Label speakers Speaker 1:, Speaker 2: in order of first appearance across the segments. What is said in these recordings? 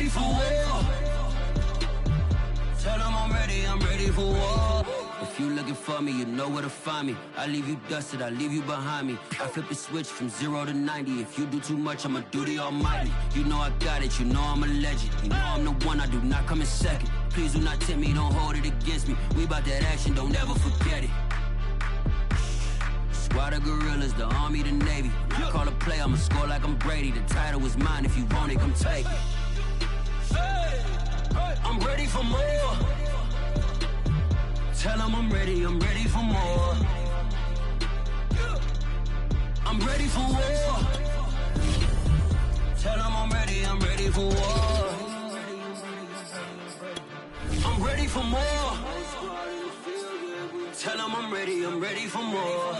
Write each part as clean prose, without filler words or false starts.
Speaker 1: ready for war. Tell them I'm ready for war. If you looking for me, you know where to find me. I leave you dusted, I leave you behind me. I flip the switch from 0 to 90. If you do too much, I'ma do the almighty. You know I got it, you know I'm a legend. You know I'm the one, I do not come in second. Please do not tempt me, don't hold it against me. We bout that action, don't ever forget it. Squad of gorillas, the army, the navy. When I call a play, I'ma score like I'm Brady. The title is mine, if you want it, come take it. I'm ready for more. Tell them I'm ready for more. I'm ready for war. Tell them I'm ready for war. I'm ready for more. Tell them I'm ready for more.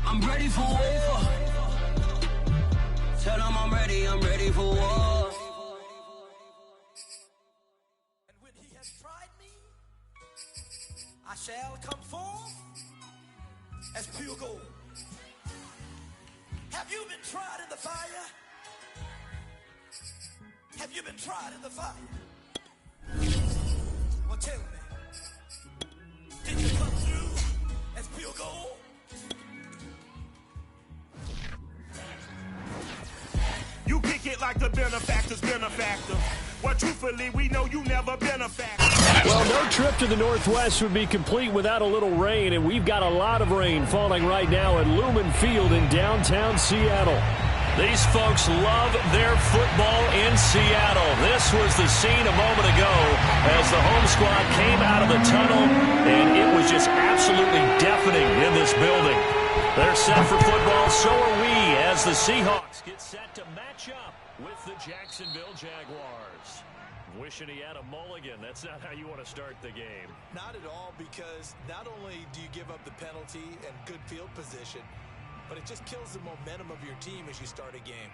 Speaker 1: I'm ready for war. Tell them I'm ready for war.
Speaker 2: And when he has tried me, I shall come forth as pure gold. Have you been tried in the fire? Have you been tried in the fire? Well, tell me, did you come through as pure gold?
Speaker 3: You kick it like the benefactor's benefactor. Well, truthfully, we know you never been a factor.
Speaker 4: Well, no trip to the Northwest would be complete without a little rain, and we've got a lot of rain falling right now at Lumen Field in downtown Seattle. These folks love their football in Seattle. This was the scene a moment ago as the home squad came out of the tunnel, and it was just absolutely deafening in this building. They're set for football, so are we, as the Seahawks get set to match up with the Jacksonville Jaguars. Wishing he had a mulligan. That's not how you want to start the game.
Speaker 5: Not at all, because not only do you give up the penalty and good field position, but it just kills the momentum of your team as you start a game.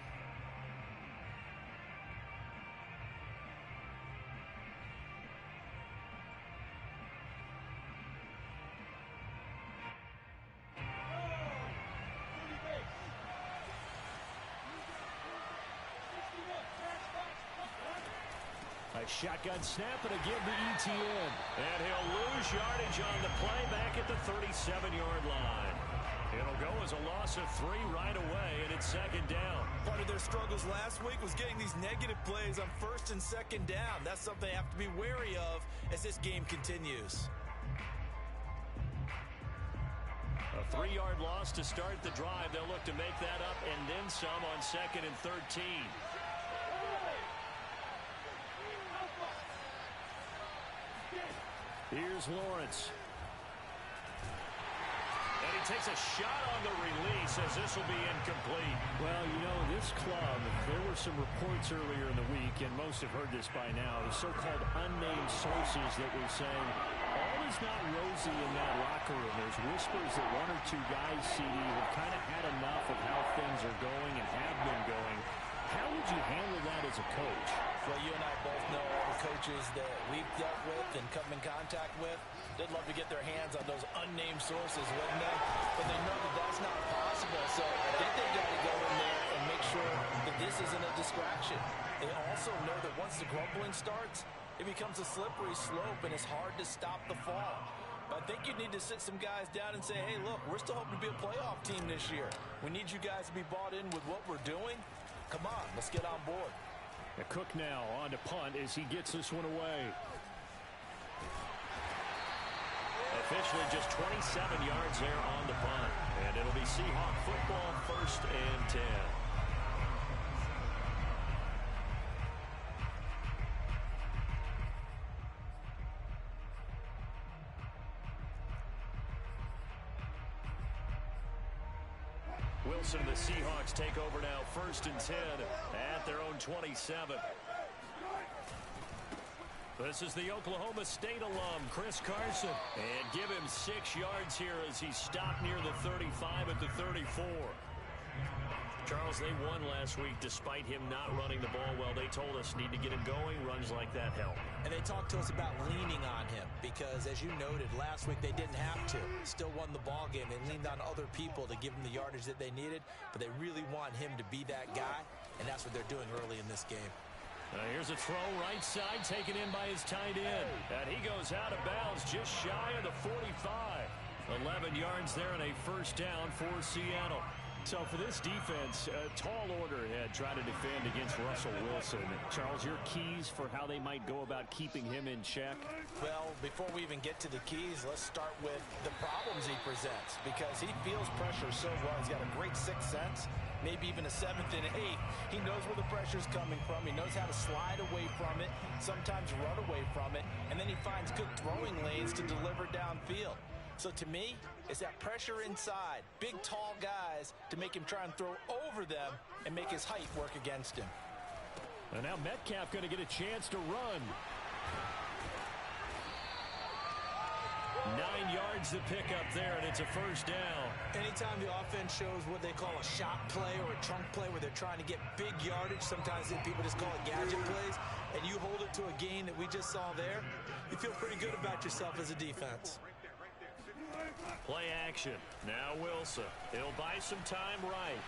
Speaker 4: A shotgun snap and a give to ETN. And he'll lose yardage on the play back at the 37-yard line. It'll go as a loss of 3 right away, and it's second down.
Speaker 5: Part of their struggles last week was getting these negative plays on first and second down. That's something they have to be wary of as this game continues.
Speaker 4: A 3-yard loss to start the drive. They'll look to make that up and then some on 2nd and 13. Here's Lawrence. And he takes a shot on the release as this will be incomplete. Well, you know, this club, there were some reports earlier in the week, and most have heard this by now, the so-called unnamed sources that were saying all is not rosy in that locker room. There's whispers that 1 or 2 guys, CD, have kind of had enough of how things are going and have been going. How would you handle that as a coach?
Speaker 5: Well, you and I both know all the coaches that we've dealt with and come in contact with. They'd love to get their hands on those unnamed sources, wouldn't they? But they know that that's not possible. So I think they've got to go in there and make sure that this isn't a distraction. They also know that once the grumbling starts, it becomes a slippery slope and it's hard to stop the fall. But I think you need to sit some guys down and say, hey, look, we're still hoping to be a playoff team this year. We need you guys to be bought in with what we're doing. Come on, let's get on board.
Speaker 4: A Cook now on to punt as he gets this one away. Officially just 27 yards there on the punt. And it'll be Seahawk football, 1st and 10. Wilson, the Seahawks take over now, 1st and 10 at their own 27. This is the Oklahoma State alum, Chris Carson. And give him 6 yards here as he stopped near the 35 at the 34. Charles, they won last week despite him not running the ball well. They told us need to get him going. Runs like that help.
Speaker 5: And they talked to us about leaning on him because, as you noted, last week they didn't have to. Still won the ball game. They leaned on other people to give them the yardage that they needed, but they really want him to be that guy. and that's what they're doing early in this game.
Speaker 4: Here's a throw right side, taken in by his tight end. And he goes out of bounds just shy of the 45. 11 yards there and a first down for Seattle. So for this defense, a tall order ahead trying to defend against Russell Wilson. Charles, your keys for how they might go about keeping him in check?
Speaker 5: Well, before we even get to the keys, let's start with the problems he presents, because he feels pressure so well. He's got a great sixth sense, maybe even a seventh and eighth. He knows where the pressure's coming from. He knows how to slide away from it, sometimes run away from it, and then he finds good throwing lanes to deliver downfield. So to me, it's that pressure inside, big, tall guys to make him try and throw over them and make his height work against him.
Speaker 4: And now Metcalf going to get a chance to run. 9 yards to pick up there, and it's a first down.
Speaker 5: Anytime the offense shows what they call a shot play or a trunk play where they're trying to get big yardage, sometimes people just call it gadget plays, and you hold it to a gain that we just saw there, you feel pretty good about yourself as a defense.
Speaker 4: Play action. Now Wilson. He'll buy some time right.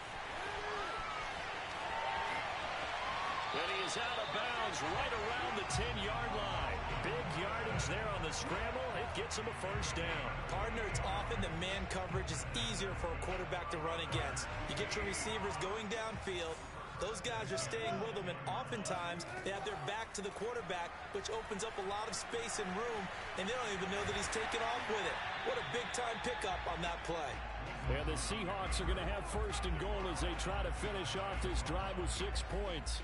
Speaker 4: And he is out of bounds right around the 10-yard line. Big yardage there on the scramble. It gets him a first down.
Speaker 5: Partner, it's often the man coverage is easier for a quarterback to run against. You get your receivers going downfield. Those guys are staying with them, and oftentimes they have their back to the quarterback, which opens up a lot of space and room, and they don't even know that he's taken off with it. What a big-time pickup on that play.
Speaker 4: And the Seahawks are going to have first and goal as they try to finish off this drive with 6 points.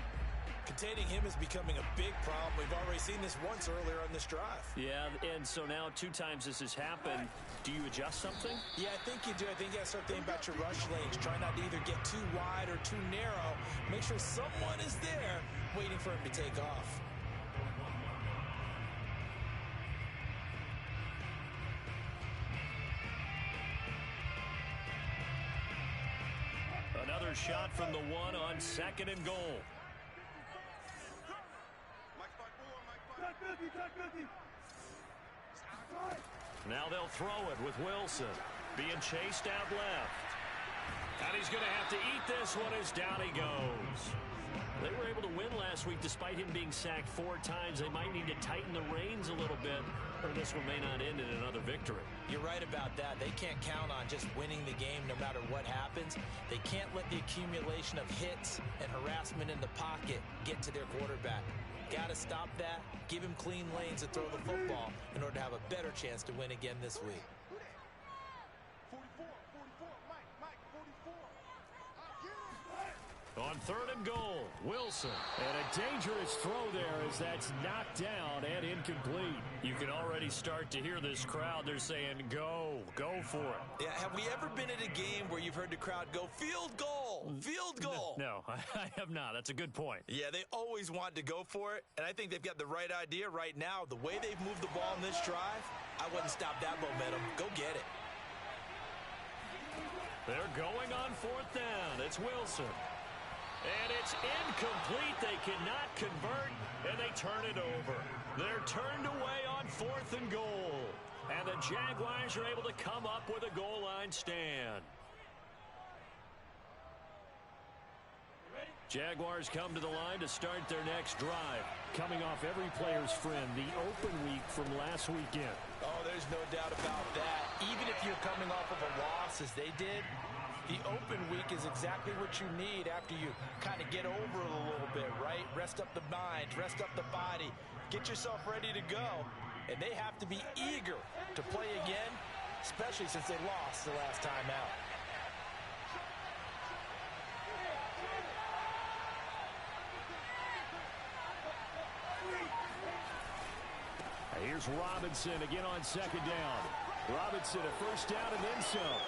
Speaker 5: Containing him is becoming a big problem. We've already seen this once earlier on this drive.
Speaker 4: Yeah, and so now 2 times this has happened. Do you adjust something?
Speaker 5: Yeah, I think you do. I think you got to start thinking about your rush lanes. Try not to either get too wide or too narrow. Make sure someone is there waiting for him to take off.
Speaker 4: Another shot from the one on second and goal. Now they'll throw it with Wilson being chased out left. And he's going to have to eat this one as down he goes. They were able to win last week despite him being sacked 4 times. They might need to tighten the reins a little bit, or this one may not end in another victory.
Speaker 5: You're right about that. They can't count on just winning the game no matter what happens. They can't let the accumulation of hits and harassment in the pocket get to their quarterback. Got to stop that, give him clean lanes to throw the football in order to have a better chance to win again this week.
Speaker 4: On third and goal, Wilson. And a dangerous throw there as that's knocked down and incomplete. You can already start to hear this crowd. They're saying, go for it.
Speaker 5: Yeah, have we ever been at a game where you've heard the crowd go, field goal, field goal?
Speaker 4: No, I have not. That's a good point.
Speaker 5: Yeah, they always want to go for it, and I think they've got the right idea right now. The way they've moved the ball in this drive, I wouldn't stop that momentum. Go get it.
Speaker 4: They're going on 4th down. It's Wilson. And it's incomplete. They cannot convert, and they turn it over. They're turned away on 4th and goal. And the Jaguars are able to come up with a goal line stand. Jaguars come to the line to start their next drive. Coming off every player's friend, the open week from last weekend.
Speaker 5: Oh, there's no doubt about that. Even if you're coming off of a loss as they did, the open week is exactly what you need after you kind of get over it a little bit, right? Rest up the mind, rest up the body, get yourself ready to go. And they have to be eager to play again, especially since they lost the last time out.
Speaker 4: Here's Robinson again on 2nd down. Robinson a first down and then some.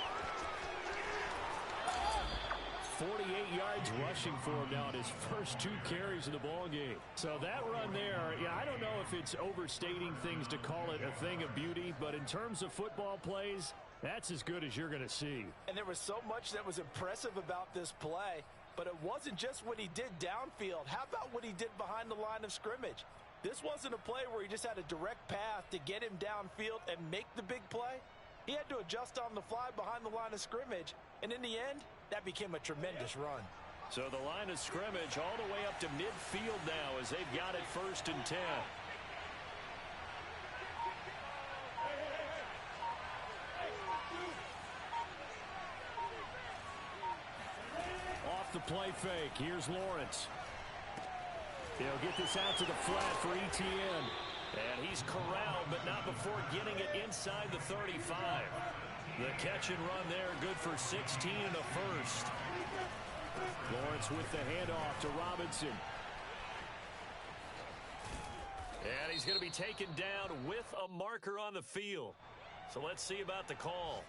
Speaker 4: 48 yards rushing for him now in his first 2 carries of the ball game. So that run there, yeah, I don't know if it's overstating things to call it a thing of beauty, but in terms of football plays, that's as good as you're going to see.
Speaker 5: And there was so much that was impressive about this play, but it wasn't just what he did downfield. How about what he did behind the line of scrimmage? This wasn't a play where he just had a direct path to get him downfield and make the big play. He had to adjust on the fly behind the line of scrimmage, and in the end, that became a tremendous run.
Speaker 4: So the line of scrimmage all the way up to midfield now as they've got it 1st and 10. Off the play fake. Here's Lawrence. He'll get this out to the flat for ETN. And he's corralled, but not before getting it inside the 35. The catch and run there, good for 16 and a first. Lawrence with the handoff to Robinson. And he's going to be taken down with a marker on the field. So let's see about the call.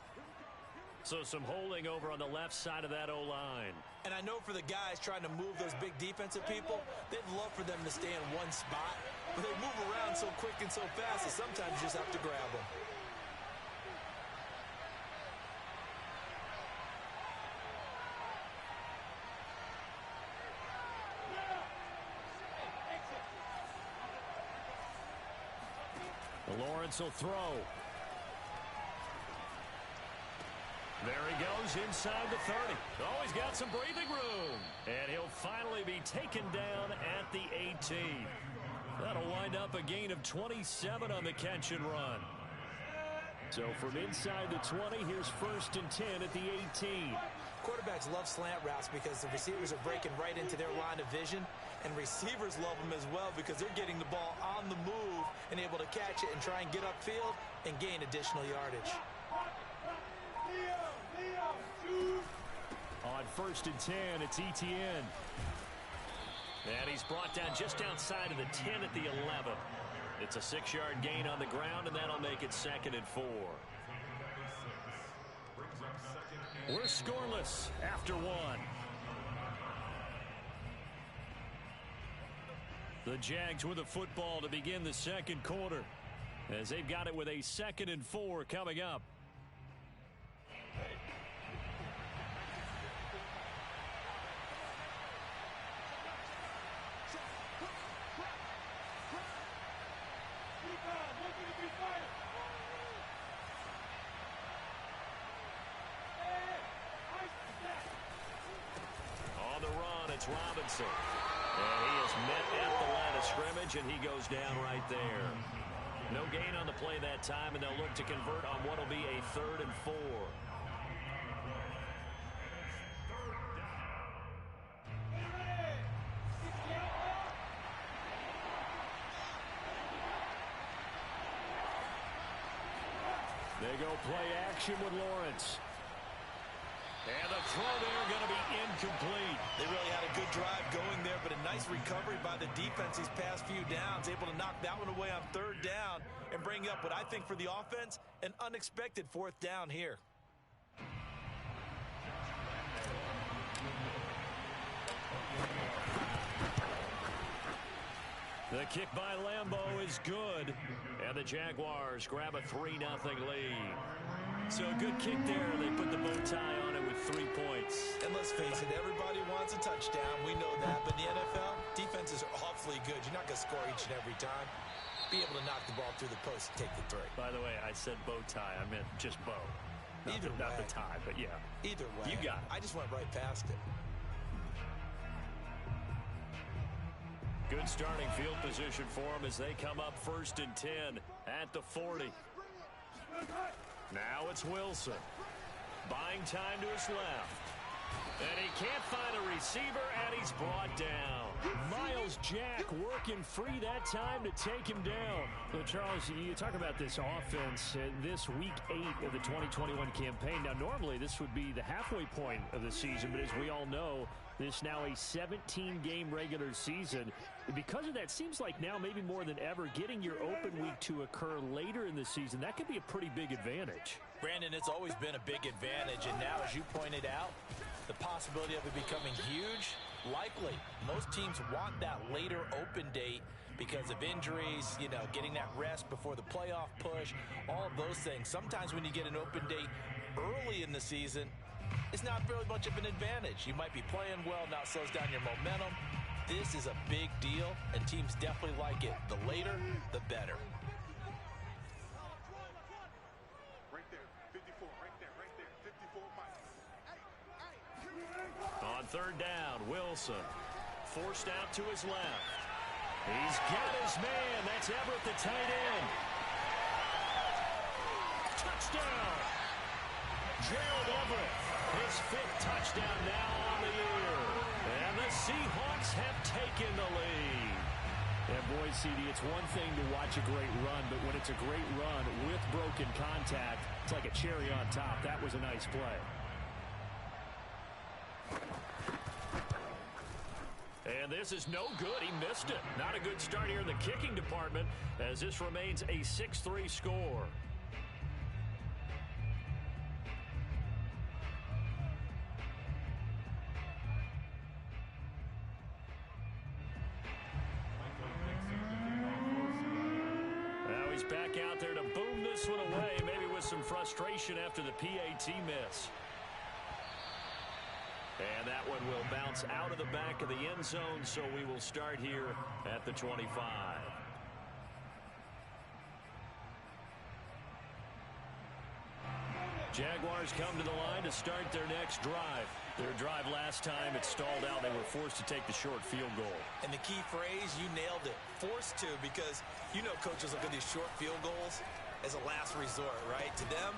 Speaker 4: So some holding over on the left side of that O-line.
Speaker 5: And I know for the guys trying to move those big defensive people, they'd love for them to stay in one spot. But they move around so quick and so fast that sometimes you just have to grab them.
Speaker 4: Lawrence will throw. There he goes inside the 30. Oh, he's got some breathing room. And he'll finally be taken down at the 18. That'll wind up a gain of 27 on the catch and run. So from inside the 20, here's 1st and 10 at the 18.
Speaker 5: Quarterbacks love slant routes because the receivers are breaking right into their line of vision. And receivers love them as well because they're getting the ball on the move and able to catch it and try and get upfield and gain additional yardage.
Speaker 4: On 1st and 10, it's ETN. And he's brought down just outside of the 10 at the 11. It's a 6-yard gain on the ground, and that'll make it 2nd and 4. We're scoreless after 1. The Jags with a football to begin the 2nd quarter as they've got it with a 2nd and 4 coming up. On the run, it's Robinson. And he is met at the line of scrimmage, and he goes down right there. No gain on the play that time, and they'll look to convert on what will be a 3rd and 4. They go play action with Lawrence. And the throw there going to be incomplete.
Speaker 5: They really had a good drive going there, but a nice recovery by the defense these past few downs, able to knock that one away on 3rd down and bring up what I think for the offense, an unexpected 4th down here.
Speaker 4: The kick by Lambeau is good, and the Jaguars grab a 3-0 lead. So a good kick there. They put the bow tie on it with 3 points.
Speaker 5: And let's face it, everybody wants a touchdown. We know that. But in the NFL, defenses are awfully good. You're not going to score each and every time. Be able to knock the ball through the post and take the 3.
Speaker 4: By the way, I said bow tie. I meant just bow. Not the tie, but yeah.
Speaker 5: Either way.
Speaker 4: You got it.
Speaker 5: I just went right past it.
Speaker 4: Good starting field position for them as they come up 1st and 10 at the 40. Now it's Wilson. Buying time to his left. And he can't find a receiver, and he's brought down. Miles Jack working free that time to take him down. So, Charles, you talk about this offense this week 8 of the 2021 campaign. Now, normally this would be the halfway point of the season, but as we all know, this now a 17-game regular season. And because of that, seems like now maybe more than ever, getting your open week to occur later in the season, that could be a pretty big advantage.
Speaker 5: Brandon, it's always been a big advantage, and now, as you pointed out, the possibility of it becoming huge, likely. Most teams want that later open date because of injuries, you know, getting that rest before the playoff push, all of those things. Sometimes when you get an open date early in the season, it's not really much of an advantage. You might be playing well, now it slows down your momentum. This is a big deal, and teams definitely like it. The later, the better.
Speaker 3: Right there, 54, right there, 54.
Speaker 4: On third down. Wilson forced out to his left. He's got his man. That's Everett, the tight end. Touchdown. Gerald Everett, his 5th touchdown now on the year. And the Seahawks have taken the lead.
Speaker 6: And boy, CD, it's one thing to watch a great run, but when it's a great run with broken contact, it's like a cherry on top. That was a nice play.
Speaker 4: And this is no good. He missed it. Not a good start here in the kicking department as this remains a 6-3 score. Now he's back out there to boom this one away, maybe with some frustration after the PAT miss. And that one will bounce out of the back of the end zone, so we will start here at the 25. Jaguars come to the line to start their next drive. Their drive last time, it stalled out. They were forced to take the short field goal.
Speaker 5: And the key phrase, you nailed it, forced to, because you know coaches look at these short field goals as a last resort, right? To them,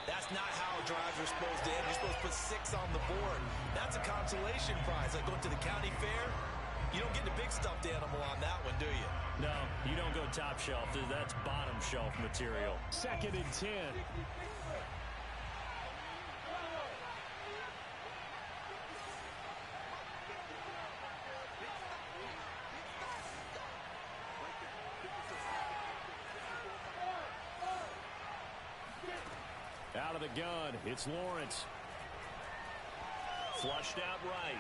Speaker 5: that's not how drives are supposed to end. You're supposed to put 6 on the board. That's a consolation prize. Like going to the county fair, you don't get the big stuffed animal on that one, do you?
Speaker 4: No, you don't go top shelf. That's bottom shelf material.
Speaker 6: 2nd and 10.
Speaker 4: Out of the gun, it's Lawrence. Flushed out right.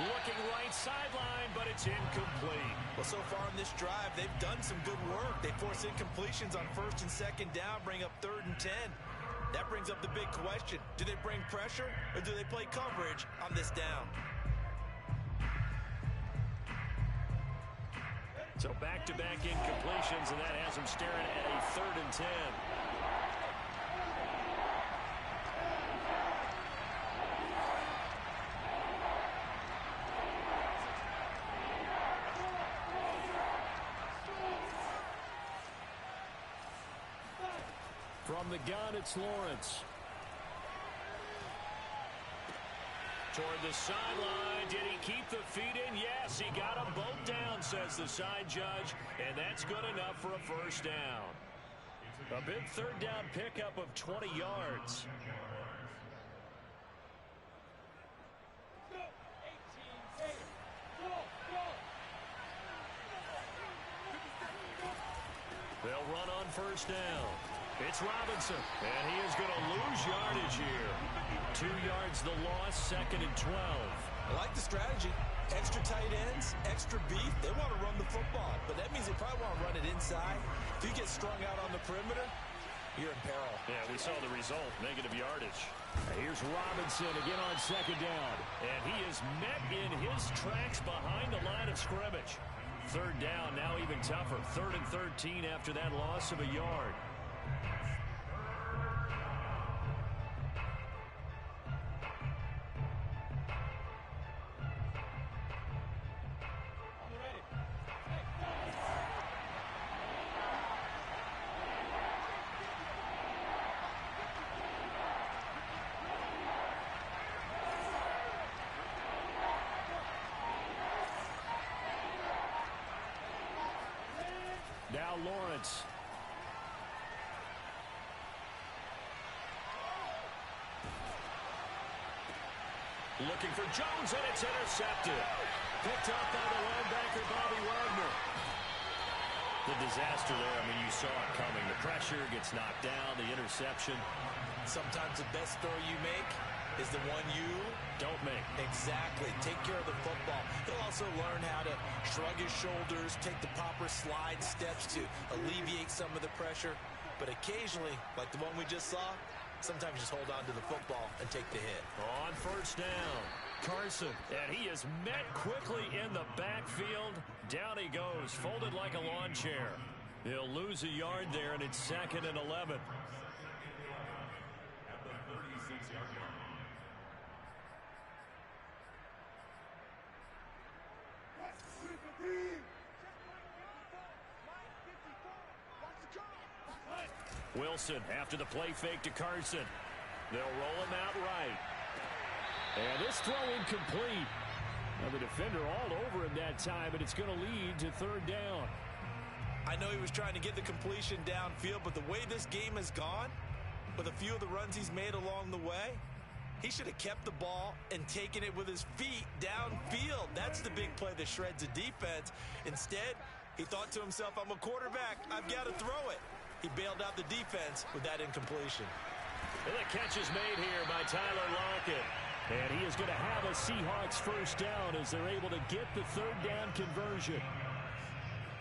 Speaker 4: Looking right sideline, but it's incomplete.
Speaker 5: Well, so far in this drive, they've done some good work. They force incompletions on 1st and 2nd down, bring up 3rd and 10. That brings up the big question. Do they bring pressure, or do they play coverage on this down?
Speaker 4: So back-to-back incompletions, and that has them staring at a 3rd and 10. From the gun, it's Lawrence. Toward the sideline. Did he keep the feet in? Yes, he got them both down, says the side judge. And that's good enough for a first down. A big 3rd down pickup of 20 yards. They'll run on 1st down. It's Robinson, and he is going to lose yardage here. 2 yards the loss, 2nd and 12.
Speaker 5: I like the strategy. Extra tight ends, extra beef. They want to run the football, but that means they probably want to run it inside. If you get strung out on the perimeter, you're in peril.
Speaker 4: Yeah, we saw the result, negative yardage. Here's Robinson again on 2nd down, and he is met in his tracks behind the line of scrimmage. 3rd down, now even tougher. 3rd and 13 after that loss of a yard. Now Lawrence. Looking for Jones, and it's intercepted. Picked up by the linebacker, Bobby Wagner. The disaster there, I mean, you saw it coming. The pressure gets knocked down, the interception.
Speaker 5: Sometimes the best throw you make is the one you
Speaker 4: don't make.
Speaker 5: Exactly. Take care of the football. He'll also learn how to shrug his shoulders, take the proper slide steps to alleviate some of the pressure. But occasionally, like the one we just saw, sometimes just hold on to the football and take the hit.
Speaker 4: On 1st down, Carson, and he is met quickly in the backfield. Down he goes, folded like a lawn chair. He'll lose a yard there, and it's 2nd and 11. Wilson after the play fake to Carson. They'll roll him out right. And this throw incomplete. Now the defender all over him that time, and it's going to lead to third down.
Speaker 5: I know he was trying to get the completion downfield, but the way this game has gone, with a few of the runs he's made along the way, he should have kept the ball and taken it with his feet downfield. That's the big play that shreds a defense. Instead, he thought to himself, I'm a quarterback. I've got to throw it. He bailed out the defense with that incompletion.
Speaker 4: And the catch is made here by Tyler Lockett. And he is going to have a Seahawks first down as they're able to get the third down conversion.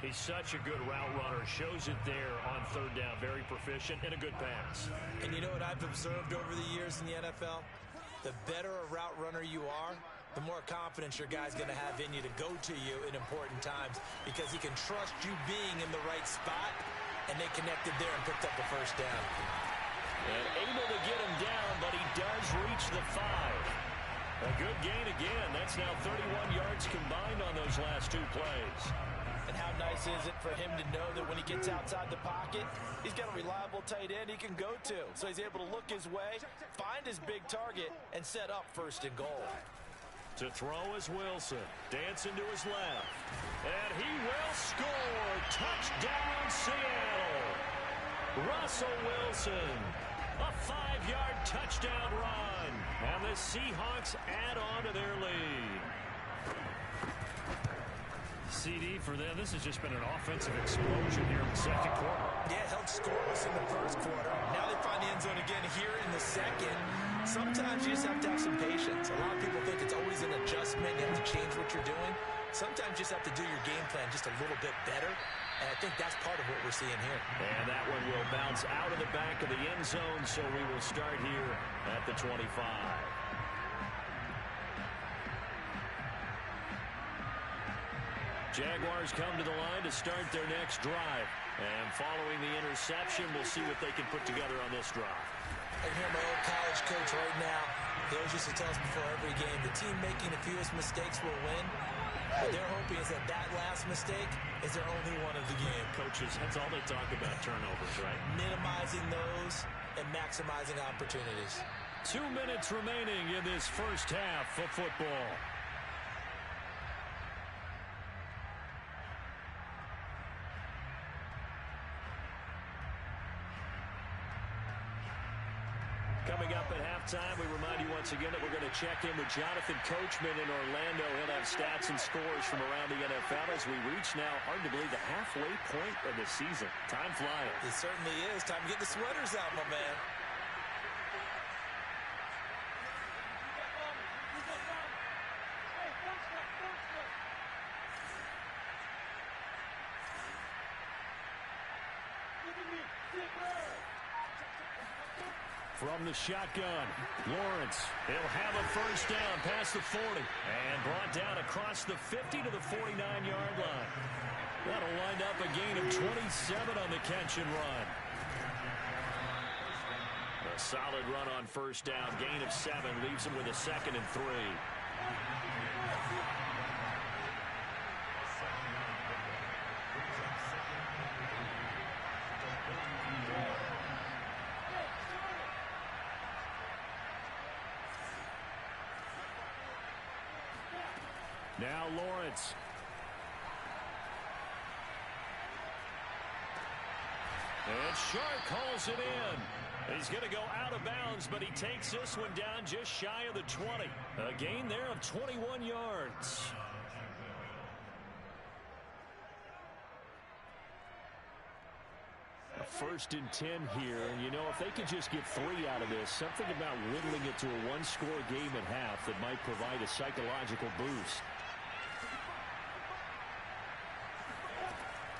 Speaker 4: He's such a good route runner. Shows it there on third down. Very proficient and a good pass.
Speaker 5: And you know what I've observed over the years in the NFL? The better a route runner you are, the more confidence your guy's going to have in you to go to you in important times because he can trust you being in the right spot, and they connected there and picked up the first down.
Speaker 4: And able to get him down, but he does reach the 5. A good gain again. That's now 31 yards combined on those last 2 plays.
Speaker 5: And how nice is it for him to know that when he gets outside the pocket, he's got a reliable tight end he can go to. So he's able to look his way, find his big target, and set up first and goal.
Speaker 4: To throw is Wilson. Dancing to his left. And he will score. Touchdown, Seattle. Russell Wilson. A 5-yard touchdown run. And the Seahawks add on to their lead. CD for them, this has just been an offensive explosion here in the second quarter.
Speaker 5: Yeah, held scoreless in the first quarter. Now they find the end zone again here in the second. Sometimes you just have to have some patience. A lot of people think it's always an adjustment. You have to change what you're doing. Sometimes you just have to do your game plan just a little bit better. And I think that's part of what we're seeing here.
Speaker 4: And that one will bounce out of the back of the end zone, so we will start here at the 25. Jaguars come to the line to start their next drive. And following the interception, we'll see what they can put together on this drive.
Speaker 5: I can hear my old college coach right now. He always used to tell us before every game, the team making the fewest mistakes will win. What they're hoping is that that last mistake is their only one of the game.
Speaker 4: Coaches, that's all they talk about, turnovers, right?
Speaker 5: Minimizing those and maximizing opportunities.
Speaker 4: 2 minutes remaining in this first half of football. Coming up at halftime, we remind you once again that we're going to check in with Jonathan Coachman in Orlando. He'll have stats and scores from around the NFL as we reach now, hard to believe, the halfway point of the season. Time flying.
Speaker 5: It certainly is. Time to get the sweaters out, my man.
Speaker 4: From the shotgun, Lawrence, he'll have a first down past the 40 and brought down across the 50 to the 49-yard line. That'll wind up a gain of 27 on the catch and run. A solid run on first down, gain of 7, leaves him with a 2nd and 3. Now Lawrence. And Shark calls it in. He's going to go out of bounds, but he takes this one down just shy of the 20. A gain there of 21 yards. A 1st and 10 here. And, you know, if they could just get 3 out of this, something about whittling it to a 1-score game at half that might provide a psychological boost.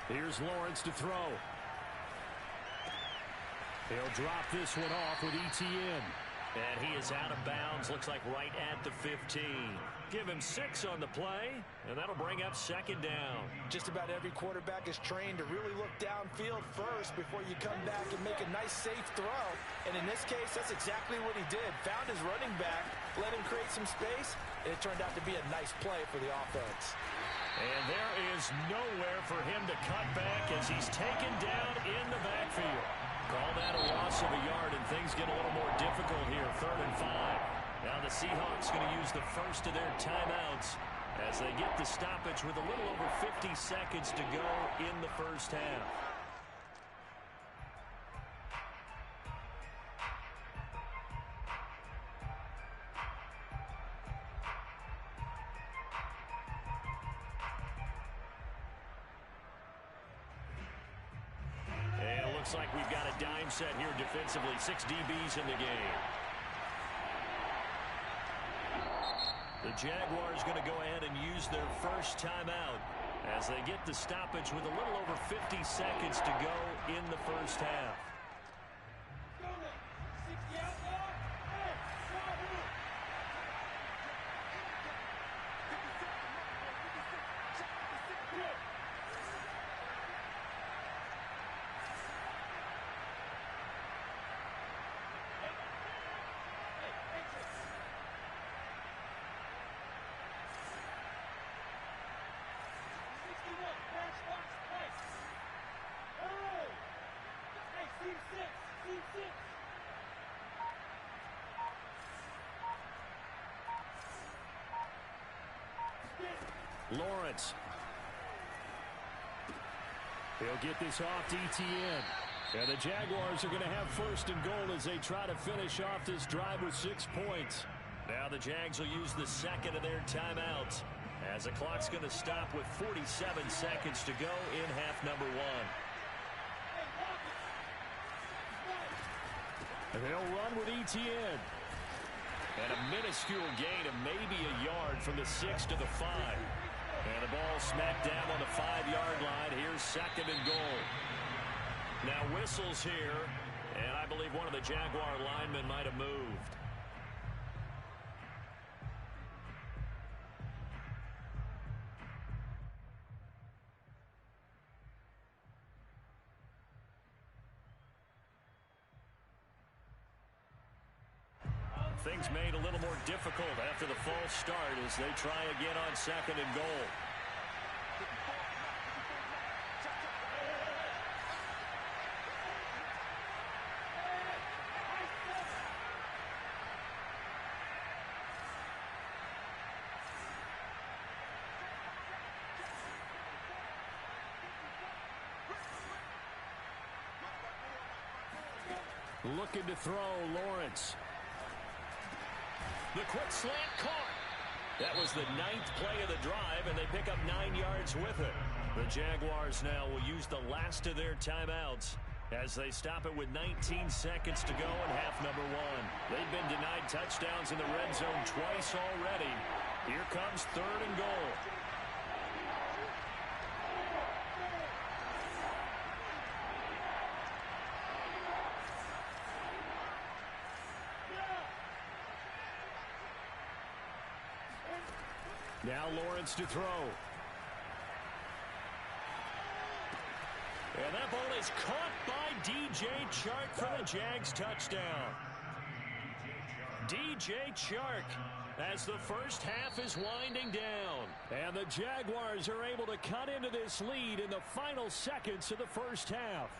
Speaker 4: Here's Lawrence to throw. He'll drop this one off with ETN. And he is out of bounds, looks like right at the 15. Give him 6 on the play, and that'll bring up 2nd down.
Speaker 5: Just about every quarterback is trained to really look downfield first before you come back and make a nice, safe throw. And in this case, that's exactly what he did. Found his running back, let him create some space, and it turned out to be a nice play for the offense.
Speaker 4: And there is nowhere for him to cut back as he's taken down in the backfield. Call that a loss of a yard, and things get a little more difficult here. 3rd and 5. Now the Seahawks going to use the first of their timeouts as they get the stoppage with a little over 50 seconds to go in the first half. Looks like we've got a dime set here defensively. 6 DBs in the game. The Jaguars going to go ahead and use their first timeout as they get the stoppage with a little over 50 seconds to go in the first half. Lawrence. He'll get this off to ETN. And the Jaguars are going to have 1st and goal as they try to finish off this drive with 6 points. Now the Jags will use the second of their timeouts as the clock's going to stop with 47 seconds to go in half number 1. And they'll run with ETN. And a minuscule gain of maybe a yard from the 6 to the 5. And the ball smacked down on the 5-yard line. Here's 2nd and goal. Now whistles here, and I believe one of the Jaguar linemen might have moved. Things made a little more difficult after the false start as they try again on 2nd and goal. Looking to throw, Lawrence. The quick slant caught. That was the 9th play of the drive, and they pick up 9 yards with it. The Jaguars now will use the last of their timeouts as they stop it with 19 seconds to go in half number 1. They've been denied touchdowns in the red zone twice already. Here comes 3rd and goal. Now Lawrence to throw. And that ball is caught by DJ Chark for the Jags touchdown. DJ Chark as the first half is winding down. And the Jaguars are able to cut into this lead in the final seconds of the first half.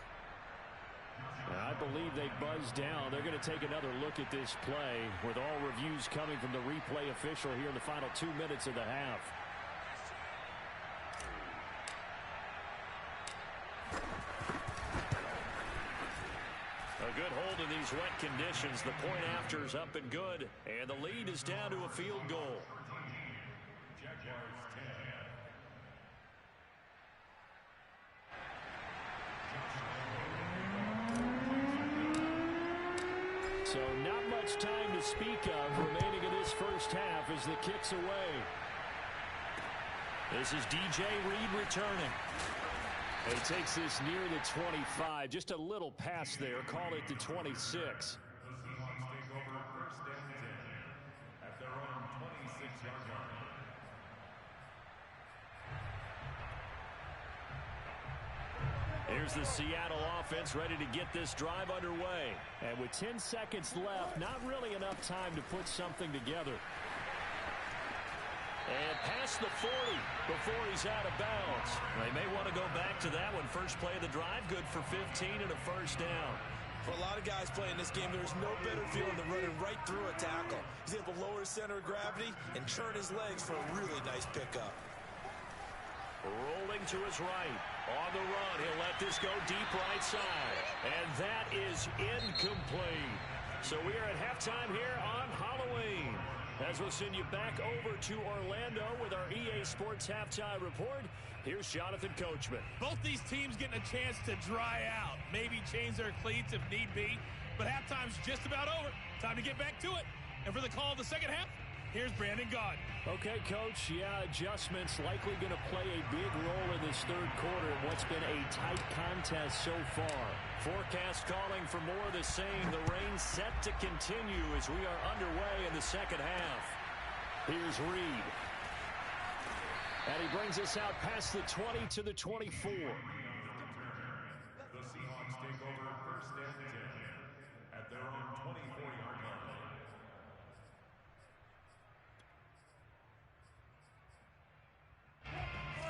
Speaker 4: I believe they buzzed down. They're going to take another look at this play with all reviews coming from the replay official here in the final 2 minutes of the half. A good hold in these wet conditions. The point after is up and good, and the lead is down to a field goal. So not much time to speak of remaining in this first half as the kick's away. This is DJ Reed returning. He takes this near the 25. Just a little pass there. Call it the 26. Here's the Seattle offense ready to get this drive underway. And with 10 seconds left, not really enough time to put something together. And past the 40 before he's out of bounds. They may want to they'll go back to that one. First play of the drive, good for 15 and a first down.
Speaker 5: For a lot of guys playing this game, there's no better feeling than running right through a tackle. He's able to lower his center of gravity and churn his legs for a really nice pickup.
Speaker 4: Rolling to his right. On the run, he'll let this go deep right side. And that is incomplete. So we are at halftime here on Halloween, as we'll send you back over to Orlando with our EA Sports Halftime Report. Here's Jonathan Coachman.
Speaker 7: Both these teams getting a chance to dry out, maybe change their cleats if need be. But halftime's just about over. Time to get back to it. And for the call of the second half, here's Brandon Gaudin.
Speaker 4: Okay, Coach. Yeah, adjustments likely going to play a big role in this third quarter in what's been a tight contest so far. Forecast calling for more of the same. The rain set to continue as we are underway in the second half. Here's Reed. And he brings us out past the 20 to the 24.
Speaker 8: The Seahawks take over first and 10 at their own 24-yard line.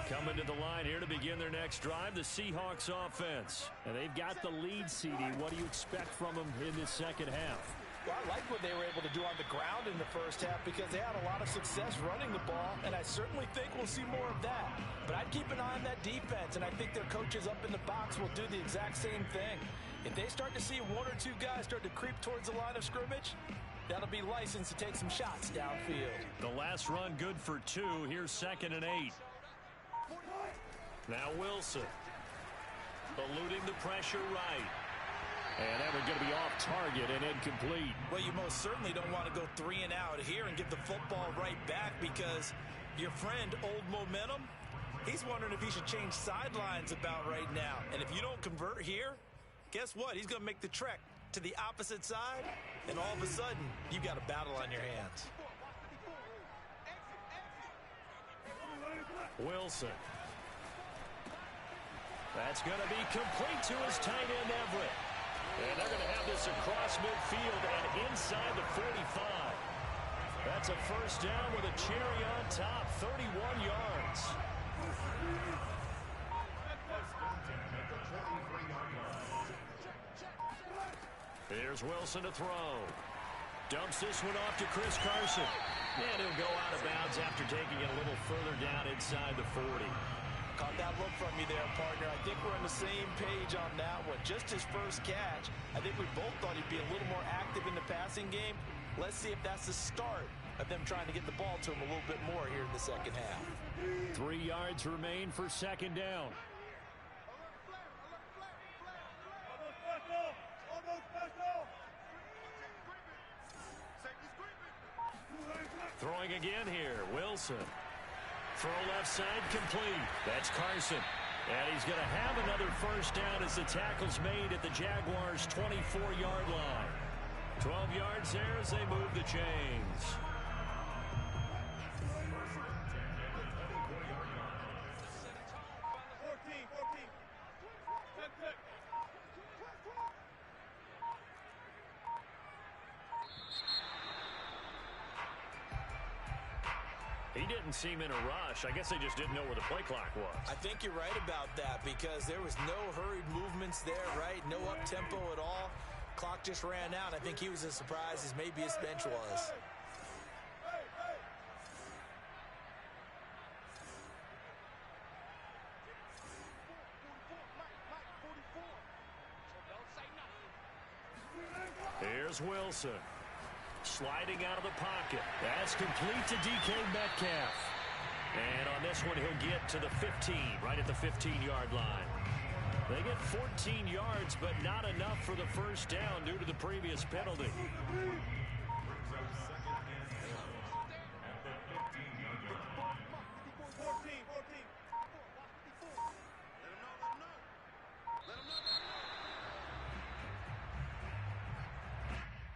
Speaker 4: Coming to the line here to begin their next drive, the Seahawks offense. And they've got the lead, CD. What do you expect from them in this second half?
Speaker 5: Well, I like what they were able to do on the ground in the first half because they had a lot of success running the ball, and I certainly think we'll see more of that. But I'd keep an eye on that defense, and I think their coaches up in the box will do the exact same thing. If they start to see one or two guys start to creep towards the line of scrimmage, that'll be licensed to take some shots downfield.
Speaker 4: The last run good for 2. Here's 2nd and 8. Now Wilson. Eluding the pressure right. And that one's going to be off target and incomplete.
Speaker 5: Well, you most certainly don't want to go 3 and out here and get the football right back because your friend, Old Momentum, he's wondering if he should change sidelines about right now. And if you don't convert here, guess what? He's going to make the trek to the opposite side, and all of a sudden, you got a battle on your hands.
Speaker 4: Wilson. That's going to be complete to his tight end, Everett. And they're going to have this across midfield and inside the 45. That's a first down with a cherry on top, 31 yards. Here's Wilson to throw. Dumps this one off to Chris Carson. And he'll go out of bounds after taking it a little further down inside the 40.
Speaker 5: Caught that look from you there, partner. I think we're on the same page on that one. Just his first catch. I think we both thought he'd be a little more active in the passing game. Let's see if that's the start of them trying to get the ball to him a little bit more here in the second half.
Speaker 4: 3 yards remain for second down. Throwing again here, Wilson. Throw left side complete. That's Carson. And he's going to have another first down as the tackle's made at the Jaguars' 24-yard line. 12 yards there as they move the chains. He didn't seem in a rush. I guess they just didn't know where the play clock was.
Speaker 5: I think you're right about that because there was no hurried movements there, right? No up-tempo at all. Clock just ran out. I think he was as surprised as maybe his bench was.
Speaker 4: Here's Wilson. Sliding out of the pocket. That's complete to DK Metcalf. And on this one, he'll get to the 15, right at the 15-yard line. They get 14 yards, but not enough for the first down due to the previous penalty.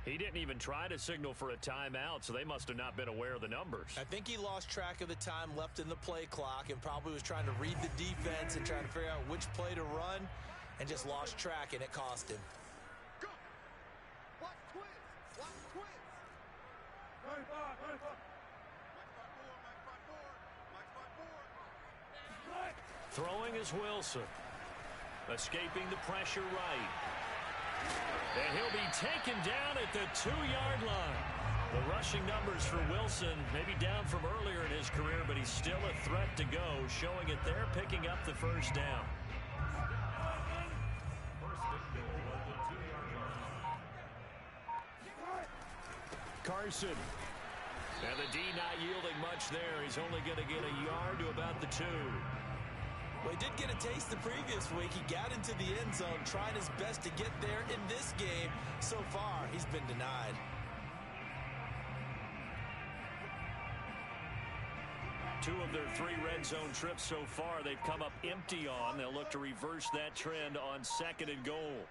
Speaker 4: He didn't even try to signal for a timeout, so they must have not been aware of the numbers.
Speaker 5: I think he lost track of the time left in the play clock and probably was trying to read the defense and trying to figure out which play to run and just lost track, and it cost him.
Speaker 2: Go. Watch twins. Watch twins. 35.
Speaker 4: Throwing is Wilson. Escaping the pressure right. And he'll be taken down at the 2-yard line. The rushing numbers for Wilson maybe down from earlier in his career, but he's still a threat to go, showing it there, picking up the first down. Carson. And the D not yielding much there. He's only going to get a yard to about the 2.
Speaker 5: Well, he did get a taste the previous week. He got into the end zone, trying his best to get there in this game. So far, he's been denied.
Speaker 4: Two of their 3 red zone trips so far, they've come up empty on. They'll look to reverse that trend on 2nd and goal.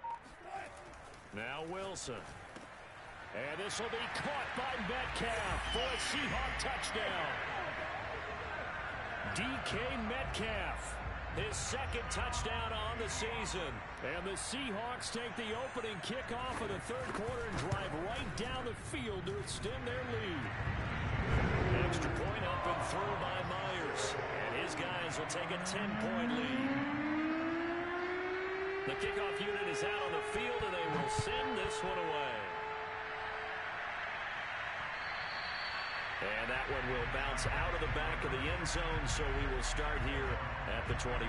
Speaker 4: Now Wilson. And this will be caught by Metcalf for a Seahawk touchdown. DK Metcalf, his 2nd touchdown on the season. And the Seahawks take the opening kickoff of the 3rd quarter and drive right down the field to extend their lead. Extra point up and through by Myers. And his guys will take a 10-point lead. The kickoff unit is out on the field, and they will send this one away. And that one will bounce out of the back of the end zone, so we will start here at the 25.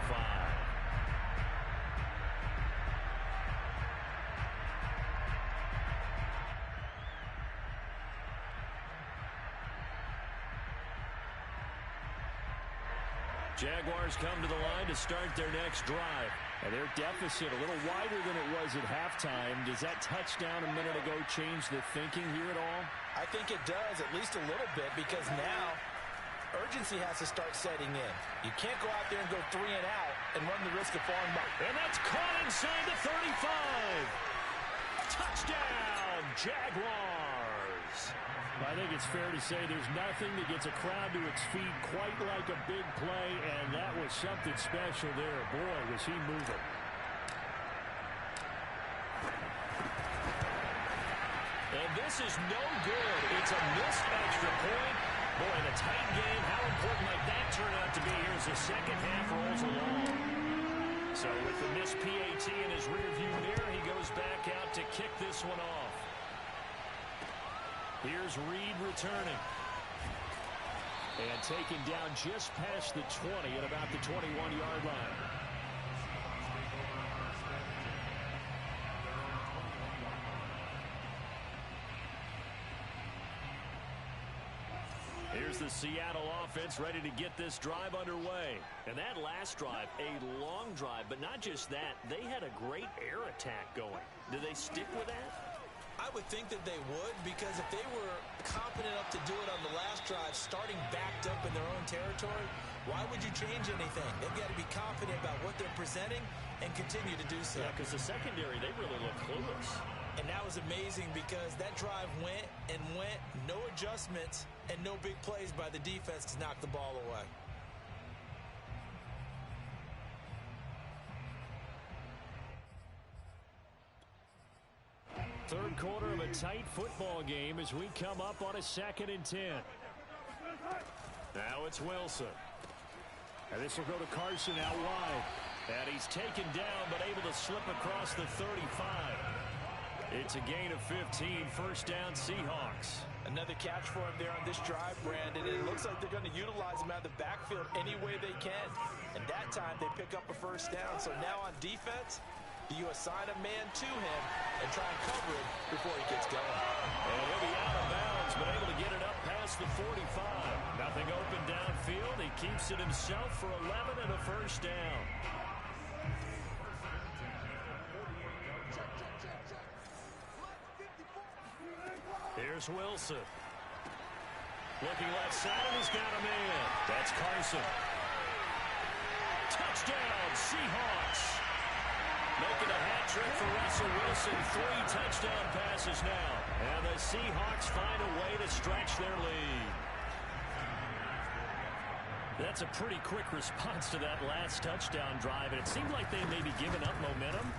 Speaker 4: Jaguars come to the line to start their next drive. And their deficit a little wider than it was at halftime. Does that touchdown a minute ago change the thinking here at all?
Speaker 5: I think it does, at least a little bit, because now urgency has to start setting in. You can't go out there and go 3 and out and run the risk of falling back.
Speaker 4: And that's caught inside the 35. Touchdown, Jaguars. I think it's fair to say there's nothing that gets a crowd to its feet quite like a big play, and that was something special there. Boy, was he moving. And this is no good. It's a missed extra point. Boy, in a tight game, how important might that turn out to be here as the second half rolls along? So with the missed PAT in his rearview mirror, he goes back out to kick this one off. Here's Reed returning. And taken down just past the 20 at about the 21-yard line. Here's the Seattle offense ready to get this drive underway. And that last drive, a long drive, but not just that. They had a great air attack going. Do they stick with that?
Speaker 5: I would think that they would, because if they were confident enough to do it on the last drive, starting backed up in their own territory, why would you change anything? They've got to be confident about what they're presenting and continue to do so.
Speaker 4: Yeah, because the secondary, they really look clueless.
Speaker 5: And that was amazing because that drive went and went, no adjustments, and no big plays by the defense to knock the ball away.
Speaker 4: Third quarter of a tight football game as we come up on a 2nd and 10. Now it's Wilson. And this will go to Carson out wide. And he's taken down but able to slip across the 35. It's a gain of 15. First down, Seahawks.
Speaker 5: Another catch for him there on this drive, Brandon. And it looks like they're going to utilize him out of the backfield any way they can. And that time they pick up a first down. So now on defense, you assign a man to him and try and cover him before he gets going.
Speaker 4: And he'll be out of bounds, but able to get it up past the 45. Nothing open downfield. He keeps it himself for 11 and a first down. Here's Wilson. Looking left side, and he's got a man. That's Carson. Touchdown, Seahawks. Making a hat trick for Russell Wilson. 3 touchdown passes now. And the Seahawks find a way to stretch their lead. That's a pretty quick response to that last touchdown drive. And it seemed like they may be giving up momentum.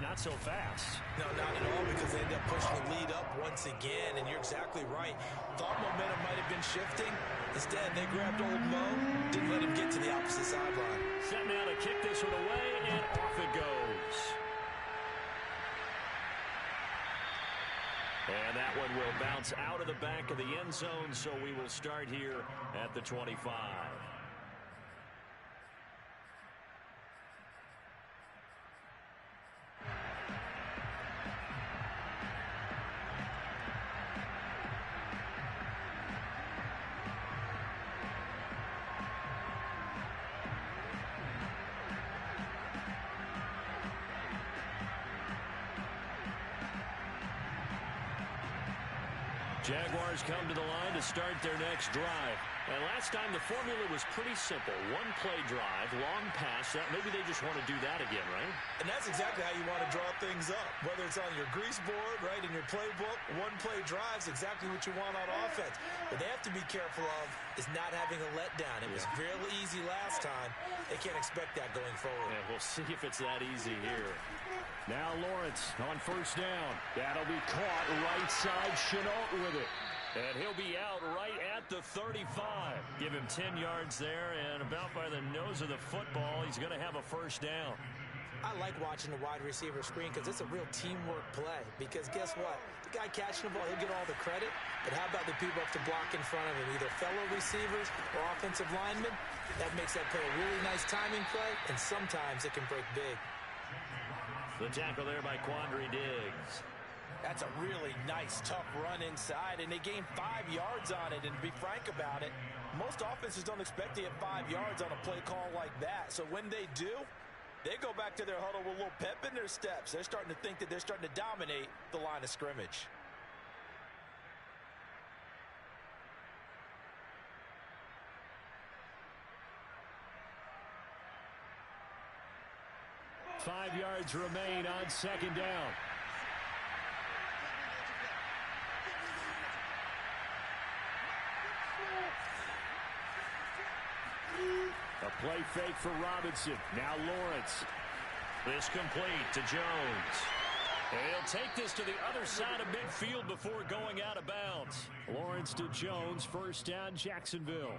Speaker 4: Not so fast.
Speaker 5: No, not at all, because they end up pushing the lead up once again, and you're exactly right. Thought momentum might have been shifting. Instead, they grabbed old Mo, didn't let him get to the opposite sideline.
Speaker 4: Set now to kick this one away, and off it goes. And that one will bounce out of the back of the end zone, so we will start here at the 25. Jaguars come to the line to start their next drive. And last time the formula was pretty simple. One play drive, long pass. That maybe they just want to do that again, right?
Speaker 5: And that's exactly how you want to draw things up. Whether it's on your grease board, right, in your playbook, one play drive's exactly what you want on offense. What they have to be careful of is not having a letdown. It was fairly easy last time. They can't expect that going forward.
Speaker 4: Yeah, we'll see if it's that easy here. Now Lawrence on first down. That'll be caught right side. Chenault with it. And he'll be out right at the 35. Give him 10 yards there, and about by the nose of the football, he's going to have a first down.
Speaker 5: I like watching the wide receiver screen because it's a real teamwork play. Because guess what? The guy catching the ball, he'll get all the credit. But how about the people up to block in front of him, either fellow receivers or offensive linemen? That makes that play a really nice timing play, and sometimes it can break big.
Speaker 4: The tackle there by Quandre Diggs.
Speaker 5: That's a really nice, tough run inside, and they gained 5 yards on it. And to be frank about it, most offenses don't expect to get 5 yards on a play call like that. So when they do, they go back to their huddle with a little pep in their steps. They're starting to think that they're starting to dominate the line of scrimmage.
Speaker 4: Five yards remain on second down. A play fake for Robinson. Now Lawrence. This complete to Jones. And he'll take this to the other side of midfield before going out of bounds. Lawrence to Jones, first down, Jacksonville.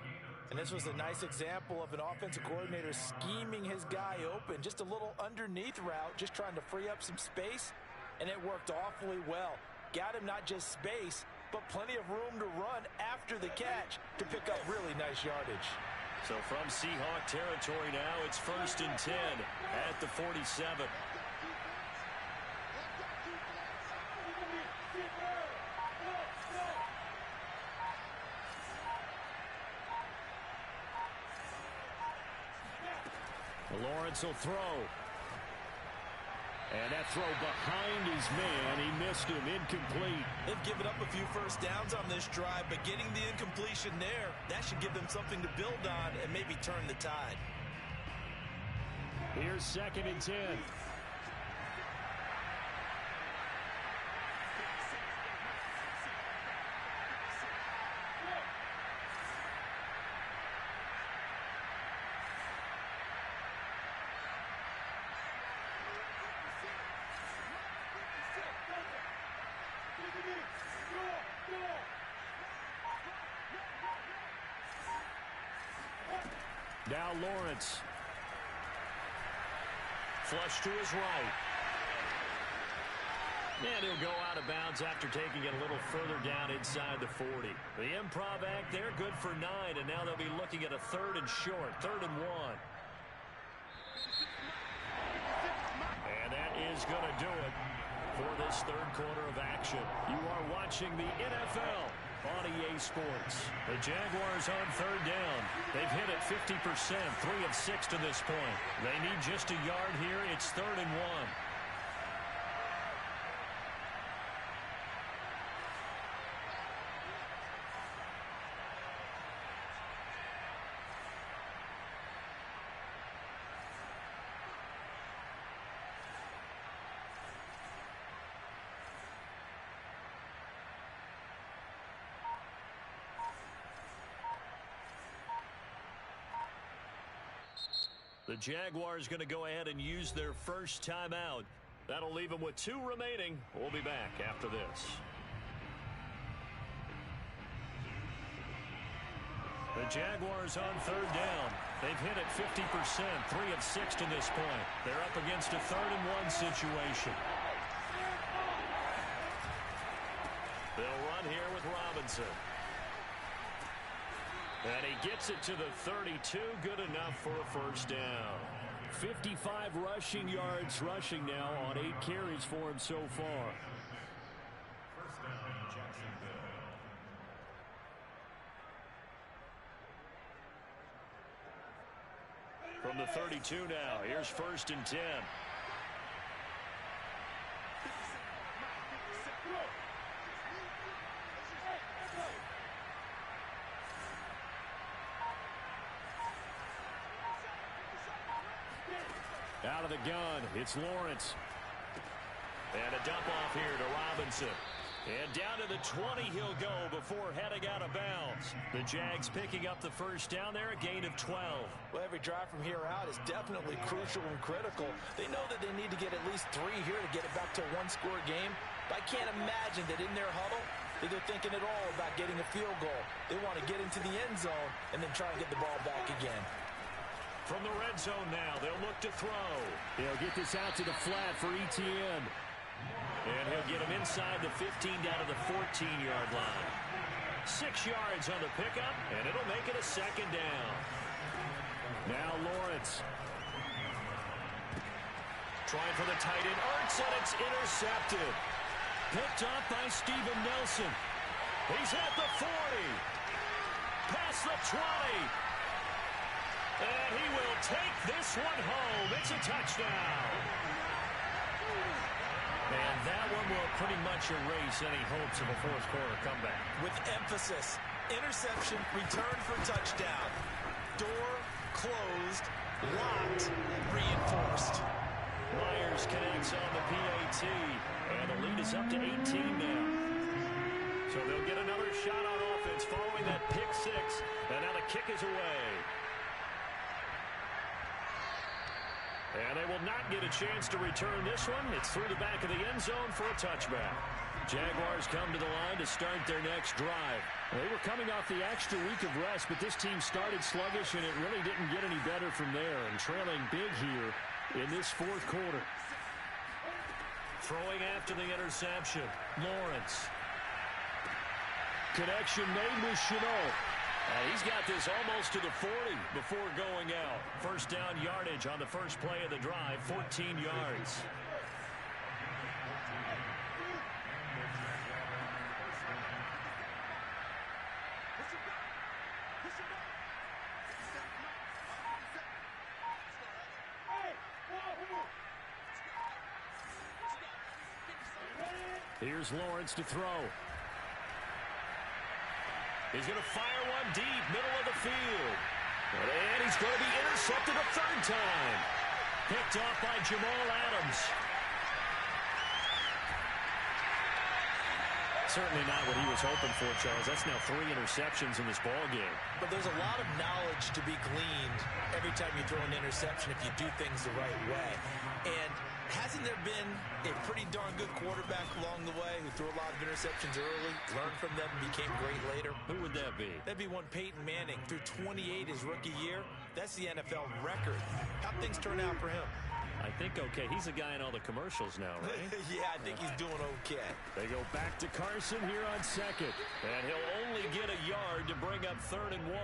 Speaker 5: And this was a nice example of an offensive coordinator scheming his guy open. Just a little underneath route, just trying to free up some space, and it worked awfully well. Got him not just space, but plenty of room to run after the catch to pick up really nice yardage.
Speaker 4: So from Seahawk territory now, it's 1st and 10 at the 47. Lawrence will throw. And that throw behind his man. He missed him. Incomplete.
Speaker 5: They've given up a few first downs on this drive, but getting the incompletion there, that should give them something to build on and maybe turn the tide.
Speaker 4: Here's 2nd and 10. Now Lawrence. Flush to his right. And he'll go out of bounds after taking it a little further down inside the 40. The improv act there, good for 9, and now they'll be looking at a 3rd and short, 3rd and 1. And that is going to do it for this 3rd quarter of action. You are watching the NFL on EA Sports. The Jaguars on 3rd down. They've hit it 50%, 3 of 6 to this point. They need just a yard here. It's 3rd and 1. The Jaguars going to go ahead and use their first timeout. That'll leave them with 2 remaining. We'll be back after this. The Jaguars on 3rd down. They've hit it 50%, 3 of 6 to this point. They're up against a 3rd-and-1 situation. They'll run here with Robinson. And he gets it to the 32. Good enough for a 1st down. 55 rushing yards rushing now on 8 carries for him so far.
Speaker 8: First down, Jacksonville.
Speaker 4: From the 32 now, here's 1st and 10. Out of the gun, it's Lawrence. And a dump off here to Robinson. And down to the 20 he'll go before heading out of bounds. The Jags picking up the 1st down there, a gain of 12.
Speaker 5: Well, every drive from here out is definitely crucial and critical. They know that they need to get at least 3 here to get it back to a 1-score game. But I can't imagine that in their huddle that they're thinking at all about getting a field goal. They want to get into the end zone and then try and get the ball back again.
Speaker 4: From the red zone now, they'll look to throw. He'll get this out to the flat for Etienne. And he'll get him inside the 15 down to the 14-yard line. 6 yards on the pickup, and it'll make it a 2nd down. Now Lawrence. Trying for the tight end. Ertz, and it's intercepted. Picked up by Steven Nelson. He's at the 40. Past the 20. And he will take this one home. It's a touchdown. And that one will pretty much erase any hopes of a 4th-quarter comeback.
Speaker 5: With emphasis, interception, return for touchdown. Door closed, locked, reinforced.
Speaker 4: Myers connects on the PAT, and the lead is up to 18 now. So they'll get another shot on offense following that pick 6, and now the kick is away. And they will not get a chance to return this one. It's through the back of the end zone for a touchback. Jaguars come to the line to start their next drive. They were coming off the extra week of rest, but this team started sluggish, and it really didn't get any better from there. And trailing big here in this 4th quarter. Throwing after the interception, Lawrence. Connection made with Chenault. He's got this almost to the 40 before going out. 1st down yardage on the first play of the drive, 14 yards. Here's Lawrence to throw. He's going to fire one deep, middle of the field. And he's going to be intercepted a 3rd time. Picked off by Jamal Adams. Certainly not what he was hoping for, Charles. That's now 3 interceptions in this ball game.
Speaker 5: But there's a lot of knowledge to be gleaned every time you throw an interception if you do things the right way. And hasn't there been a pretty darn good quarterback along the way who threw a lot of interceptions early, learned from them, and became great later?
Speaker 4: Who would that be?
Speaker 5: That'd be one Peyton Manning. Threw 28 his rookie year. That's the NFL record. How'd things turn out for him?
Speaker 4: I think okay. He's a guy in all the commercials now, right?
Speaker 5: Yeah, I think he's doing okay.
Speaker 4: They go back to Carson here on 2nd. And he'll only get a yard to bring up 3rd and 1.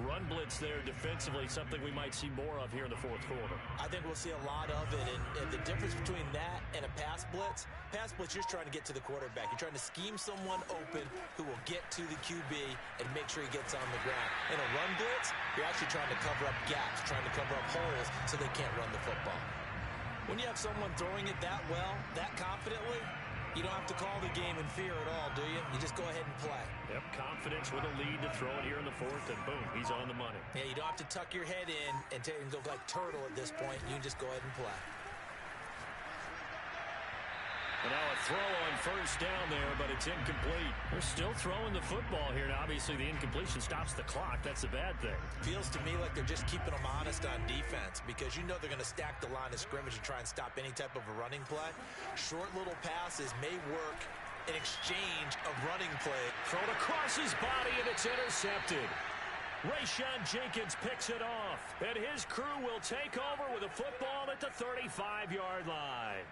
Speaker 4: Run blitz there defensively, something we might see more of here in the 4th quarter.
Speaker 5: I think we'll see a lot of it, and the difference between that and a pass blitz, you're just trying to get to the quarterback. You're trying to scheme someone open who will get to the QB and make sure he gets on the ground. In a run blitz, you're actually trying to cover up gaps, trying to cover up holes so they can't run the football. When you have someone throwing it that well, that confidently, you don't have to call the game in fear at all, do you? You just go ahead and play.
Speaker 4: Yep, confidence with a lead to throw it here in the 4th, and boom, he's on the money.
Speaker 5: Yeah, you don't have to tuck your head in and go like turtle at this point. You can just go ahead and play.
Speaker 4: And now a throw on first down there, but it's incomplete. They're still throwing the football here. Now, obviously, the incompletion stops the clock. That's a bad thing.
Speaker 5: Feels to me like they're just keeping them honest on defense because you know they're going to stack the line of scrimmage and try and stop any type of a running play. Short little passes may work in exchange of running play.
Speaker 4: Thrown across his body, and it's intercepted. Rayshon Jenkins picks it off, and his crew will take over with a football at the 35-yard line.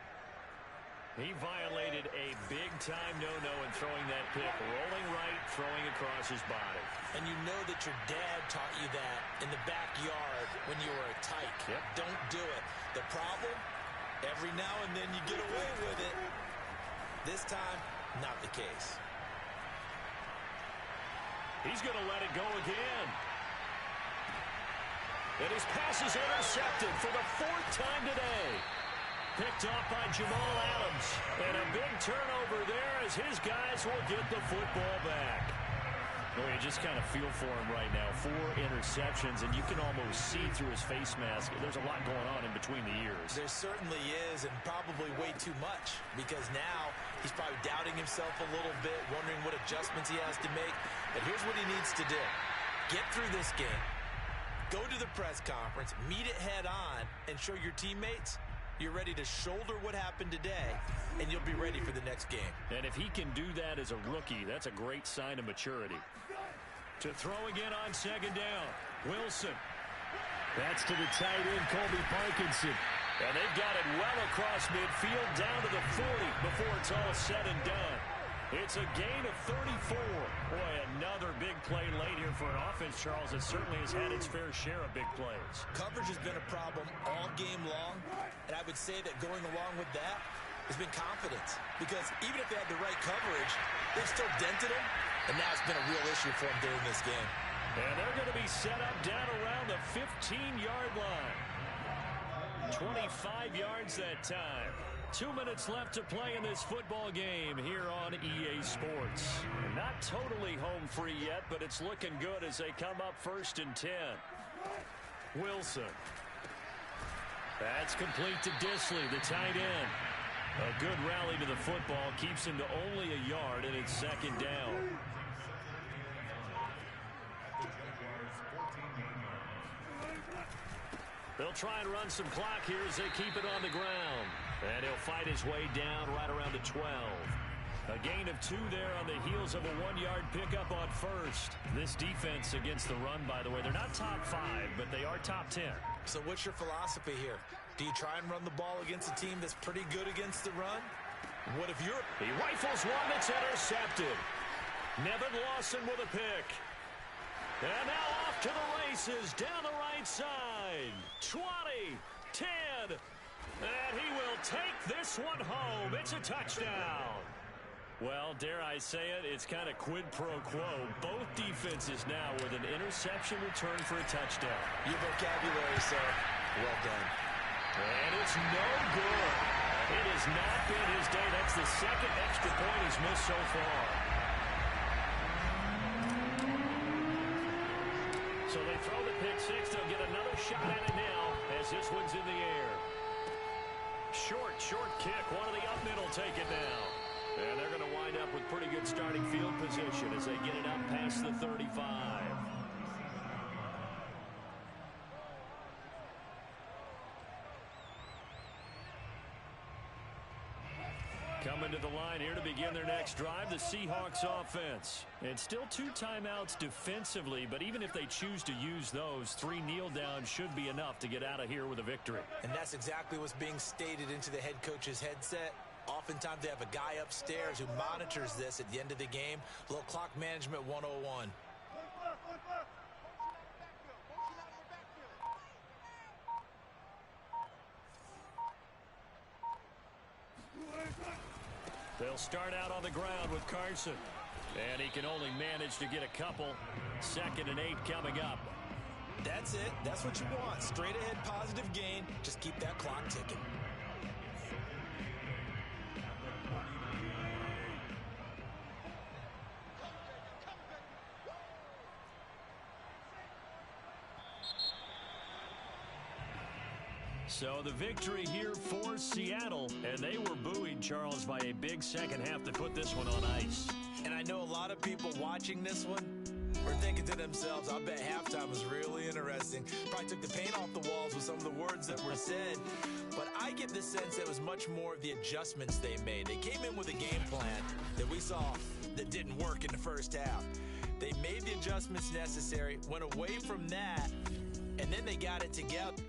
Speaker 4: He violated a big-time no-no in throwing that pick. Rolling right, throwing across his body.
Speaker 5: And you know that your dad taught you that in the backyard when you were a tyke.
Speaker 4: Yep.
Speaker 5: Don't do it. The problem, every now and then you get away with it. This time, not the case.
Speaker 4: He's going to let it go again. And his pass is intercepted for the 4th time today. Picked off by Jamal Adams. And a big turnover there as his guys will get the football back. Well, you just kind of feel for him right now. 4 interceptions, and you can almost see through his face mask. There's a lot going on in between the ears.
Speaker 5: There certainly is, and probably way too much, because now he's probably doubting himself a little bit, wondering what adjustments he has to make. But here's what he needs to do. Get through this game. Go to the press conference, meet it head on, and show your teammates you're ready to shoulder what happened today, and you'll be ready for the next game.
Speaker 4: And if he can do that as a rookie, that's a great sign of maturity. To throw again on 2nd down, Wilson. That's to the tight end, Colby Parkinson. And they've got it well across midfield, down to the 40 before it's all said and done. It's a gain of 34. Boy, another big play late here for an offense, Charles, that certainly has had its fair share of big plays.
Speaker 5: Coverage has been a problem all game long, and I would say that going along with that has been confidence. Because even if they had the right coverage, they've still dented them, and now it's been a real issue for them during this game.
Speaker 4: And they're going to be set up down around the 15-yard line. 25 yards that time. 2 minutes left to play in this football game here on EA Sports. Not totally home free yet, but it's looking good as they come up 1st and 10. Wilson. That's complete to Disley, the tight end. A good rally to the football keeps him to only a yard, and it's 2nd down. They'll try and run some clock here as they keep it on the ground. And he'll fight his way down right around the 12. A gain of 2 there on the heels of a 1-yard pickup on 1st. This defense against the run, by the way, they're not top 5, but they are top 10.
Speaker 5: So what's your philosophy here? Do you try and run the ball against a team that's pretty good against the run? What if you're...
Speaker 4: He rifles one that's intercepted. Nevin Lawson with a pick. And now off to the races down the right side. 20, 10, and he will take this one home. It's a touchdown. Well, dare I say it, it's kind of quid pro quo. Both defenses now with an interception return for a touchdown.
Speaker 5: Your vocabulary, sir. Well done.
Speaker 4: And it's no good. It has not been his day. That's the 2nd extra point he's missed so far. So they throw the pick 6. They'll get another shot at it now as this one's in the air. Short kick. One of the up mid will take it now. And they're going to wind up with pretty good starting field position as they get it up past the 35. Coming to the line here to begin their next drive, the Seahawks offense. And still 2 timeouts defensively, but even if they choose to use those, 3 kneel downs should be enough to get out of here with a victory.
Speaker 5: And that's exactly what's being stated into the head coach's headset. Oftentimes they have a guy upstairs who monitors this at the end of the game. A little clock management 101.
Speaker 4: They'll start out on the ground with Carson. And he can only manage to get a couple. 2nd and 8 coming up.
Speaker 5: That's it. That's what you want. Straight ahead positive gain. Just keep that clock ticking.
Speaker 4: So the victory here for Seattle, and they were buoyed, Charles, by a big second half that put this one on ice.
Speaker 5: And I know a lot of people watching this one are thinking to themselves, I bet halftime was really interesting. Probably took the paint off the walls with some of the words that were said. But I get the sense that it was much more of the adjustments they made. They came in with a game plan that we saw that didn't work in the first half. They made the adjustments necessary, went away from that, and then they got it together.